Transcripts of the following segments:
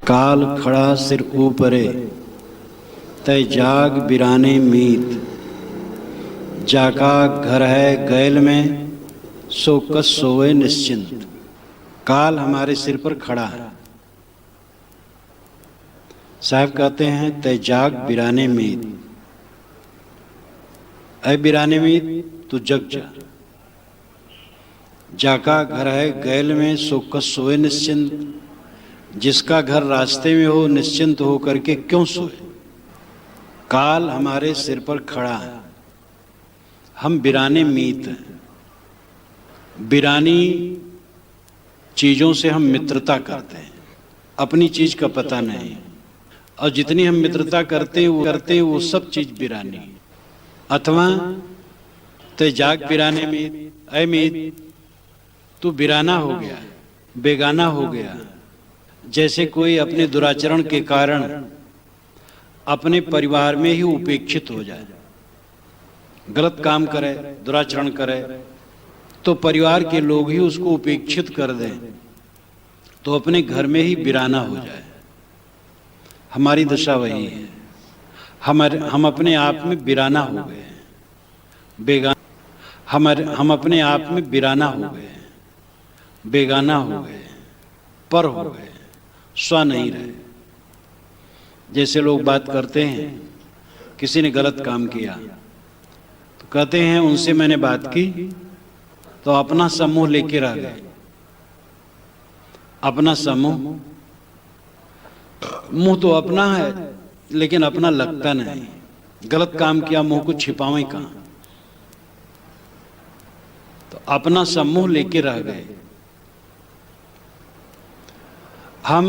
काल खड़ा सिर ऊपरे तय जाग बिराने मीत। जाका घर है गैल में सो कस सोए निश्चिंत। काल हमारे सिर पर खड़ा है। साहब कहते हैं तय जाग बिराने मीत। ऐ बिराने मीत तू जग जा। जाका घर है गैल में सो कस सोए निश्चिंत। जिसका घर रास्ते में हो निश्चिंत हो करके क्यों सोए। काल हमारे सिर पर खड़ा है। हम बिराने मीत हैं। बिरानी चीजों से हम मित्रता करते हैं, अपनी चीज का पता नहीं, और जितनी हम मित्रता करते हैं वो सब चीज बिरानी। अथवा ते जाग बिराने मीत, ऐ मीत तू बिराना हो गया, बेगाना हो गया। जैसे कोई अपने दुराचरण के कारण अपने परिवार में ही उपेक्षित हो जाए, गलत काम करे, दुराचरण करे, तो परिवार के लोग ही उसको उपेक्षित कर दें, तो अपने घर में ही बिराना हो जाए। हमारी दशा वही है। हम अपने आप में बिराना हो गए, बेगाना। हम अपने आप में बिराना हो गए, बेगाना हो गए, पर हो गए, स्व नहीं रहे। जैसे लोग बात करते हैं, किसी ने गलत काम किया तो कहते हैं उनसे मैंने बात की तो अपना समूह लेके रह गए। अपना समूह, मुंह तो अपना है लेकिन अपना लगता नहीं। गलत काम किया, मुंह को छिपावें कहां। तो अपना समूह लेके रह गए। हम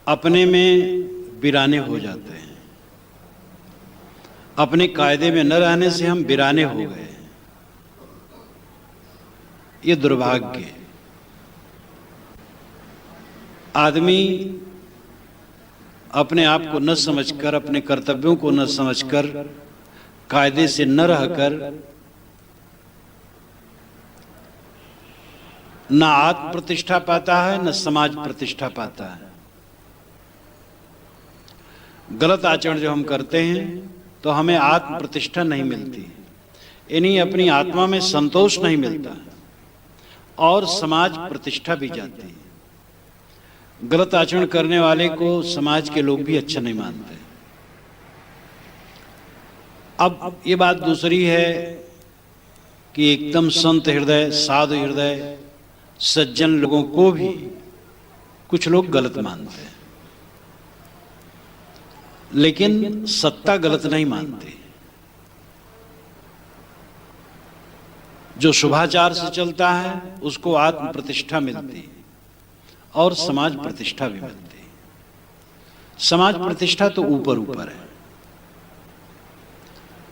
अपने में बिराने हो जाते हैं। अपने कायदे में न रहने से हम बिराने हो गए। ये दुर्भाग्य है। आदमी अपने आप को न समझकर, अपने कर्तव्यों को न समझकर, कायदे से न रहकर न आत्म प्रतिष्ठा पाता है, न समाज प्रतिष्ठा पाता है। गलत आचरण जो हम करते हैं तो हमें आत्म प्रतिष्ठा नहीं मिलती, यानी अपनी आत्मा में संतोष नहीं मिलता, और समाज प्रतिष्ठा भी जाती है। गलत आचरण करने वाले को समाज के लोग भी अच्छा नहीं मानते। अब ये बात दूसरी है कि एकदम संत हृदय, साधु हृदय, सज्जन लोगों को भी कुछ लोग गलत मानते हैं, लेकिन सत्ता गलत नहीं मानते। जो शुभाचार से चलता है उसको आत्म प्रतिष्ठा मिलती है और समाज प्रतिष्ठा भी मिलती है। समाज प्रतिष्ठा तो ऊपर ऊपर है।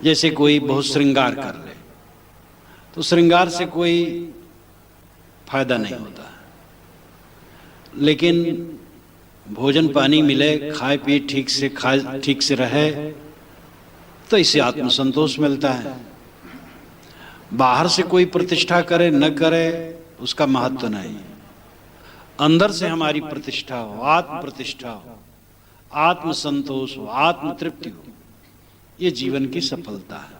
जैसे कोई बहुत श्रृंगार कर ले तो श्रृंगार से कोई फायदा नहीं होता, लेकिन भोजन पानी मिले, खाए पिए ठीक से रहे, तो इससे आत्मसंतोष मिलता है। बाहर से कोई प्रतिष्ठा करे न करे उसका महत्व नहीं। अंदर से हमारी प्रतिष्ठा हो, आत्म प्रतिष्ठा हो, आत्मसंतोष हो, आत्म तृप्ति हो, ये जीवन की सफलता है।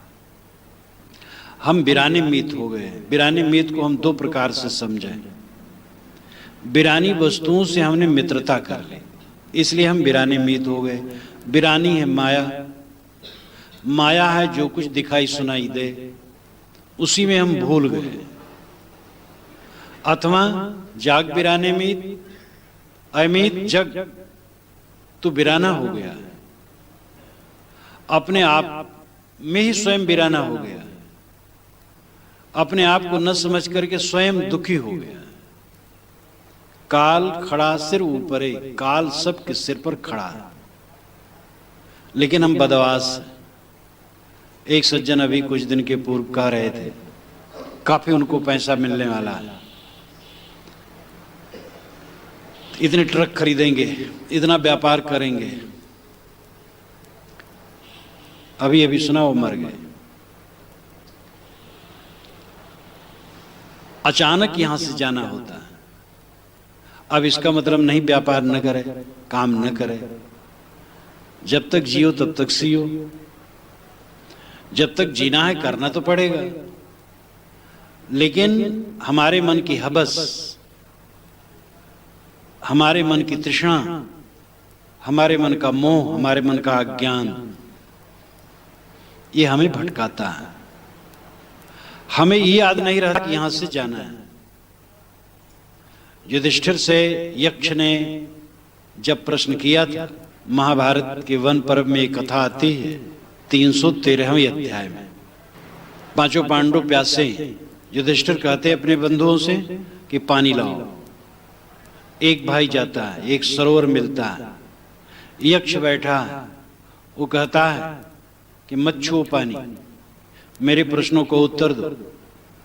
हम बिराने मीत हो गए। बिराने मीत को हम दो प्रकार से समझें। बिरानी वस्तुओं से हमने मित्रता कर ली, इसलिए हम बिराने मीत हो गए। बिरानी है माया। माया है जो कुछ दिखाई सुनाई दे उसी में हम भूल गए। अथवा जाग बिराने मीत, अमीत जग तू बिराना हो गया, अपने आप में ही स्वयं बिराना हो गया, अपने आप को न समझ करके स्वयं दुखी हो गया। काल खड़ा सिर ऊपरे, काल सबके सिर पर खड़ा है, लेकिन हम बदमाश। एक सज्जन अभी कुछ दिन के पूर्व कह रहे थे, काफी उनको पैसा मिलने वाला है, इतने ट्रक खरीदेंगे, इतना व्यापार करेंगे। अभी अभी सुना वो मर गए। अचानक यहां से जाना होता है अब इसका मतलब नहीं व्यापार न करे, काम न करे। जब तक जियो तब तक सियो, जब तक जीना है करना तो पड़ेगा। लेकिन हमारे मन की हवस, हमारे मन की तृष्णा, हमारे मन का मोह, हमारे मन का अज्ञान, ये हमें भटकाता है। हमें ये याद नहीं रहा कि यहां से जाना है। युधिष्ठिर से यक्ष ने जब प्रश्न किया था, महाभारत के वन पर्व में एक कथा आती है 313वें अध्याय में। पांचों पांडव प्यासे हैं। युधिष्ठिर कहते हैं अपने बंधुओं से कि पानी लाओ। एक भाई जाता है, एक सरोवर मिलता है, यक्ष बैठा है, वो कहता है कि मत छुओ पानी, मेरे प्रश्नों को उत्तर दो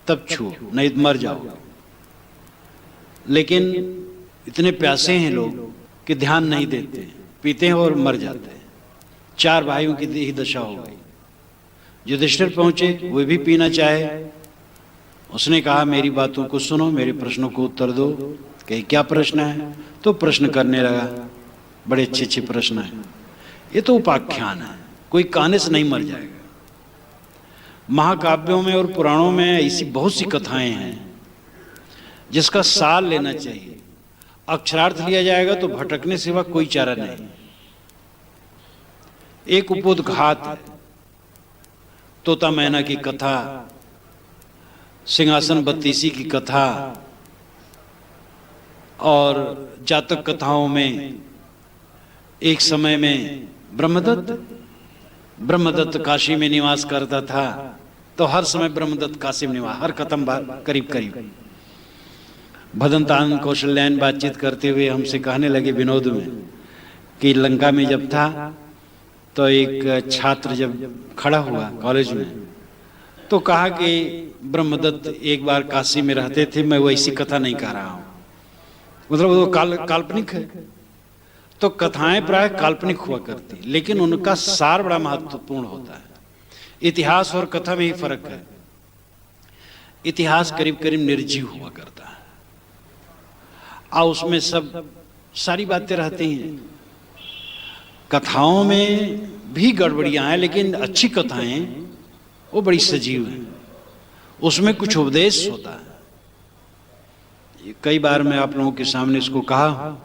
तब छुओ, नहीं तो मर जाओ। लेकिन इतने प्यासे हैं लोग कि ध्यान नहीं देते, पीते हैं और मर जाते हैं। 4 भाइयों की यही दशा हो गई। युधिष्ठिर पहुंचे, वे भी पीना चाहे। उसने कहा मेरी बातों को सुनो, मेरे प्रश्नों को उत्तर दो। कहीं क्या प्रश्न है? तो प्रश्न करने लगा, बड़े अच्छे अच्छे प्रश्न हैं। ये तो उपाख्यान है, कोई कहने से नहीं मर जाएगा। महाकाव्यों में और पुराणों में ऐसी बहुत सी कथाएं हैं जिसका सार लेना चाहिए। अक्षरार्थ लिया जाएगा तो भटकने सिवा कोई चारा नहीं। एक उपोद्घात है, तोता मैना की कथा, सिंहासन बत्तीसी की कथा, और जातक कथाओं में एक समय में ब्रह्मदत्त काशी में निवास करता था, तो हर समय ब्रह्मदत्त काशी में निवास, हर खत्म बार करीब करीब। भदंतान कौशल्यायन बातचीत करते हुए हमसे कहने लगे विनोद में कि लंका में जब था तो एक छात्र जब खड़ा हुआ कॉलेज में, तो कहा कि ब्रह्मदत्त एक बार काशी में रहते थे। मैं वैसी कथा नहीं कह रहा हूं, मतलब वो काल्पनिक है। तो कथाएं प्राय काल्पनिक हुआ करती, लेकिन उनका सार बड़ा महत्वपूर्ण होता है। इतिहास और कथा में ही फर्क है। इतिहास करीब करीब निर्जीव हुआ करता है और उसमें सब सारी बातें रहती हैं। कथाओं में भी गड़बड़ियां हैं, लेकिन अच्छी कथाएं वो बड़ी सजीव हैं, उसमें कुछ उपदेश होता है। कई बार मैं आप लोगों के सामने इसको कहा।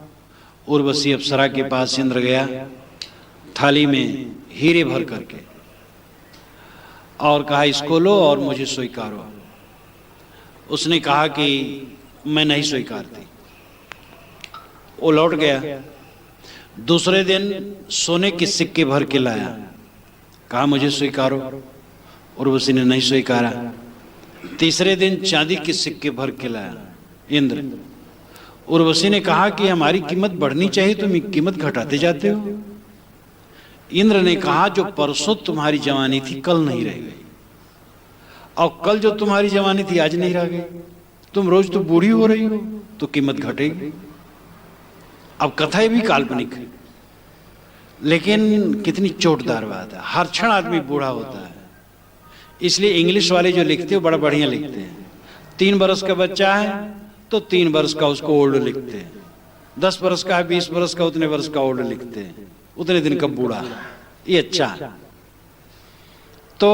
उर्वशी अप्सरा के पास इंद्र गया थाली में हीरे भर करके और कहा इसको लो और मुझे स्वीकारो। उसने कहा कि मैं नहीं स्वीकारती। वो लौट गया। दूसरे दिन सोने के सिक्के भर के लाया, कहा मुझे स्वीकारो। उर्वशी ने नहीं स्वीकारा। तीसरे दिन चांदी के सिक्के भर के लाया इंद्र। उर्वशी ने कहा कि हमारी कीमत बढ़नी चाहिए, तुम कीमत घटाते जाते हो। इंद्र ने कहा जो परसों तुम्हारी जवानी थी कल नहीं रह गई, और कल जो तुम्हारी जवानी थी आज नहीं रह गई। तुम रोज तो बूढ़ी हो रही हो, तो कीमत घटेगी। अब कथा भी काल्पनिक है, लेकिन कितनी चोटदार बात है। हर क्षण आदमी बूढ़ा होता है। इसलिए इंग्लिश वाले जो लिखते हैं बड़ा बढ़िया लिखते हैं। 3 बरस का बच्चा है तो 3 बरस का उसको ओल्ड लिखते हैं। 10 बरस का है, 20 बरस का, उतने बरस का ओल्ड लिखते हैं, उतने दिन का बूढ़ा। ये अच्छा है। तो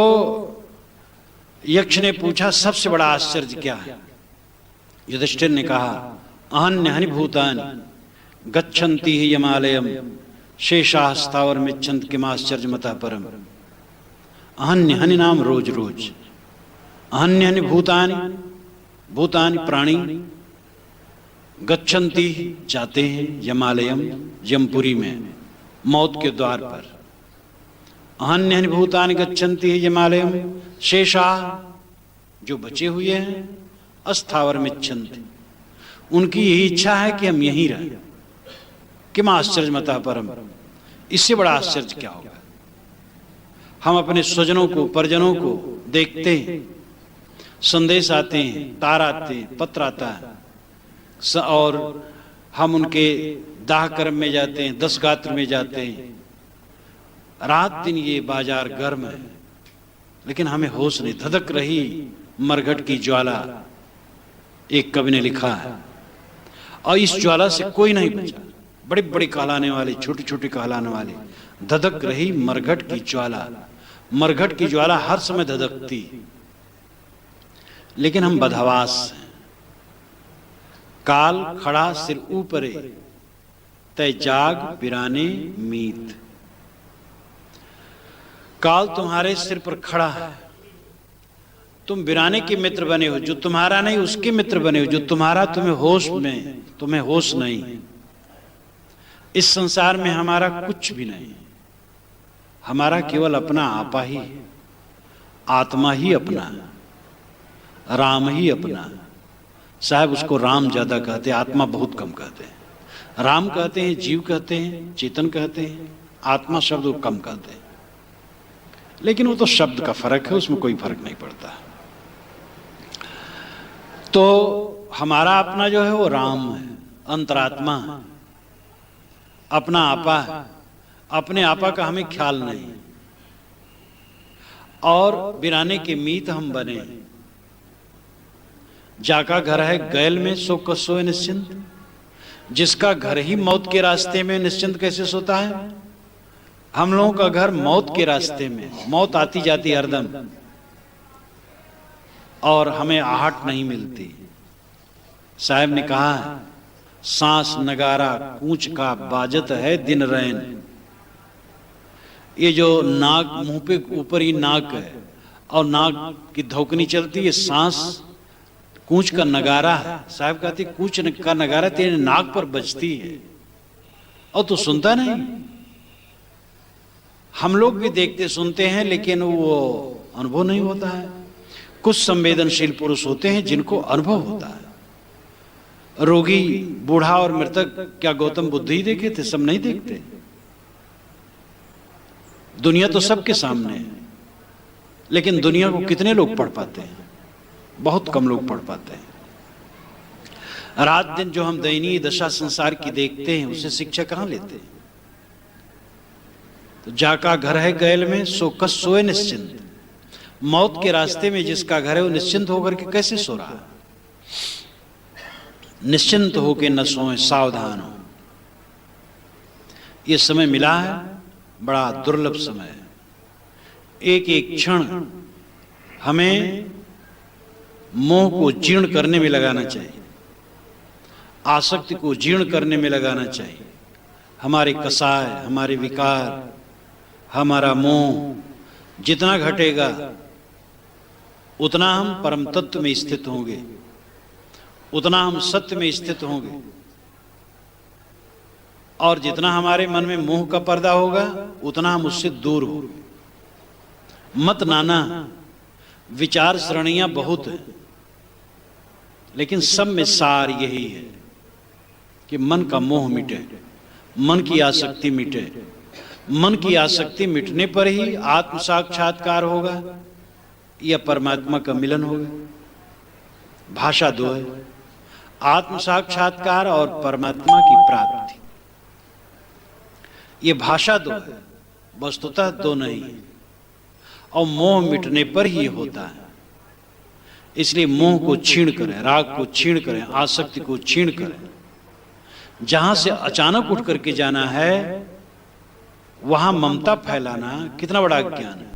यक्ष ने पूछा सबसे बड़ा आश्चर्य क्या है? युधिष्ठिर ने कहा अहन्यहनि भूतानि गच्छन्ति हि यमालयम शेषाः स्थावर मिच्छन्ति किमाश्चर्यमतः परम। अहन्यहनि नाम रोज रोज, अहन्यहनि भूतानि, भूतानि प्राणी, गच्छन्ति जाते हैं यमालयम, यमपुरी में मौत के द्वार पर। अहन्यहनि भूतानि गच्छन्ति यमालयम शेषाः जो बचे हुए हैं अस्थावर मिच्छन्ति उनकी यही इच्छा है कि हम यहीं रहें। किम आश्चर्यमतः परम, इससे बड़ा आश्चर्य क्या होगा? हम अपने स्वजनों को, परिजनों को देखते हैं, संदेश आते हैं, तार आते हैं, पत्र आता है, और हम उनके दाह कर्म में जाते हैं, 10 गात्र में जाते हैं। रात दिन ये बाजार गर्म है, लेकिन हमें होश नहीं। धधक रही मरघट की ज्वाला, एक कवि ने लिखा है। और इस ज्वाला से कोई नहीं बचा। बड़े बड़े कहलाने वाले, छोटे छोटे कहलाने वाले, धधक रही मरघट की ज्वाला। मरघट की ज्वाला हर समय धधकती, लेकिन हम बदहवास हैं। काल खड़ा सिर ऊपरे, तय जाग बिराने मीत। काल तुम्हारे सिर पर खड़ा है, तुम बिराने के मित्र बने हो। जो तुम्हारा नहीं उसके मित्र बने हो। जो तुम्हारा तुम्हें होश में, तुम्हें होश नहीं। इस संसार में हमारा कुछ भी नहीं, हमारा केवल अपना आपा ही है। आत्मा ही अपना, राम ही अपना। साहब उसको राम ज्यादा कहते हैं, आत्मा बहुत कम कहते हैं। राम कहते हैं, जीव कहते हैं, चेतन कहते हैं, आत्मा शब्द को कम कहते हैं। लेकिन वो तो शब्द का फर्क है, उसमें कोई फर्क नहीं पड़ता। तो हमारा अपना जो है वो राम है, अंतरात्मा है, अपना आपा है। अपने आपा का हमें ख्याल नहीं, और बिराने के मीत हम बने। जाका घर है गैल में सो कस सोए निश्चिंत। जिसका घर ही मौत के रास्ते में, निश्चिंत कैसे सोता है? हम लोगों का घर मौत के रास्ते में, मौत आती जाती हरदम, और हमें आहट नहीं मिलती। साहब ने कहा है, सांस नगारा कूच का बाजत है दिन रैन। ये जो नाक, मुंह पे ऊपर ही नाक है और नाक की धौकनी चलती है, सांस कूच का नगारा है। साहब कहते कूच का नगारा तेरे नाक पर बजती है और तू सुनता नहीं। हम लोग भी देखते सुनते हैं, लेकिन वो अनुभव नहीं होता है। कुछ संवेदनशील पुरुष होते हैं जिनको अनुभव होता है। रोगी, बूढ़ा और मृतक क्या गौतम बुद्ध ही देखे थे? सब नहीं देखते। दुनिया तो सबके सामने है, लेकिन दुनिया को कितने लोग पढ़ पाते हैं? बहुत कम लोग पढ़ पाते हैं। रात दिन जो हम दयनीय दशा संसार की देखते हैं, उसे शिक्षा कहां लेते हैं? तो जाका घर है गैल में सो कस सोए निश्चिंत। मौत के रास्ते में जिसका घर है वो निश्चिंत होकर के कैसे सो रहा है? निश्चिंत होकर न सोए, सावधान हो। ये समय मिला है, बड़ा दुर्लभ समय है। एक एक क्षण हमें मोह को जीर्ण करने में लगाना चाहिए, आसक्ति को जीर्ण करने में लगाना चाहिए। हमारे कसाय, हमारे विकार, हमारा मोह जितना घटेगा उतना हम परम तत्व में स्थित होंगे, उतना हम सत्य में स्थित होंगे। और जितना हमारे मन में मोह का पर्दा होगा उतना हम उससे दूर होंगे। मत नाना, विचार सरणियां बहुत है, लेकिन सब में सार यही है कि मन का मोह मिटे, मन की आसक्ति मिटे। मन की आसक्ति मिटने पर ही आत्म साक्षात्कार होगा या परमात्मा का मिलन होगा। भाषा दो है, आत्म साक्षात्कार और परमात्मा की प्राप्ति। ये भाषा दो है, वस्तुतः दो नहीं है। और मोह मिटने पर ही होता है। इसलिए मोह को छीण करें, राग को छीण करें, आसक्ति को छीण करें। जहां से अचानक उठ करके जाना है, वहां ममता फैलाना कितना बड़ा ज्ञान है।